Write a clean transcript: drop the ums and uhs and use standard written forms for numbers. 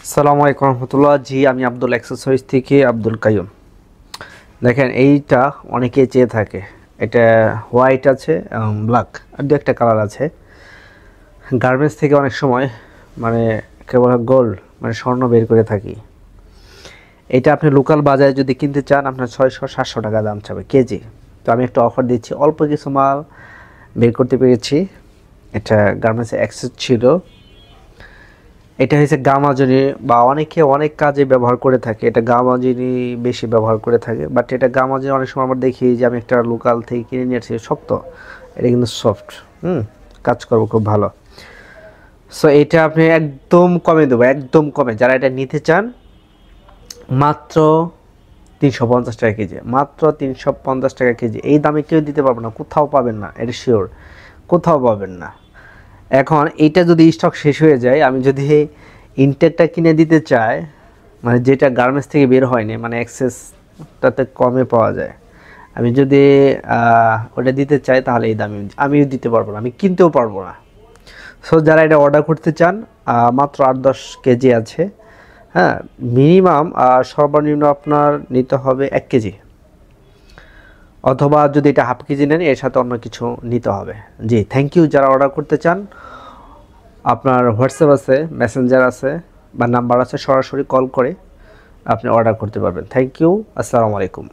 আসসালামু আলাইকুম রহমতুল্লাহ। জি, আমি আব্দুল এক্সারসাইজ থেকে আব্দুল কাইয়ুম। দেখেন, এইটা অনেকে চেয়ে থাকে। এটা হোয়াইট আছে এবং ব্ল্যাক আর দু একটা কালার আছে। গার্মেন্টস থেকে অনেক সময় মানে কেবল গোল্ড মানে স্বর্ণ বের করে থাকি। এটা আপনি লোকাল বাজারে যদি কিনতে চান আপনার 600-700 টাকা দাম চাবে কেজি। তো আমি একটা অফার দিচ্ছি, অল্প কিছু মাল বের করতে পেরেছি। এটা গার্মেন্টসে অ্যাক্সেস ছিল। এটা হচ্ছে গামাজনি বা অনেকে অনেক কাজে ব্যবহার করে থাকে। এটা গামাজনি বেশি ব্যবহার করে থাকে, বাট এটা গামাজনি অনেক সময় আমরা দেখি যে আমি একটা লোকাল থেকে কিনে নিয়ে আসছি শক্ত, এটা কিন্তু সফট। কাজ করবো খুব ভালো। সো এটা আপনি একদম কমে দেবো, একদম কমে। যারা এটা নিতে চান মাত্র 350 টাকা কেজি, মাত্র 350 টাকা কেজি। এই দামে কেউ দিতে পারবে না, কোথাও পাবেন না, এটা শিওর, কোথাও পাবেন না। এখন এইটা যদি স্টক শেষ হয়ে যায়, আমি যদি ইনটেকটা কিনে দিতে চাই, মানে যেটা গার্মেন্টস থেকে বের হয়নি, মানে এক্সেসটাতে কমে পাওয়া যায়, আমি যদি ওটা দিতে চাই তাহলে এই দামে আমিও দিতে পারবো না, আমি কিনতেও পারবো না। সো যারা এটা অর্ডার করতে চান, মাত্র 8-10 কেজি আছে। হ্যাঁ, মিনিমাম সর্বনিম্ন আপনার নিতে হবে 1 কেজি, অথবা যদি এটা হাফ কেজি নেন এর সাথে অন্য কিছু নিতে হবে। জি, থ্যাংক ইউ। যারা অর্ডার করতে চান, আপনার হোয়াটসঅ্যাপ আছে, মেসেঞ্জার আছে বা নাম্বার আছে, সরাসরি কল করে আপনি অর্ডার করতে পারবেন। Thank you. আসসালামু আলাইকুম।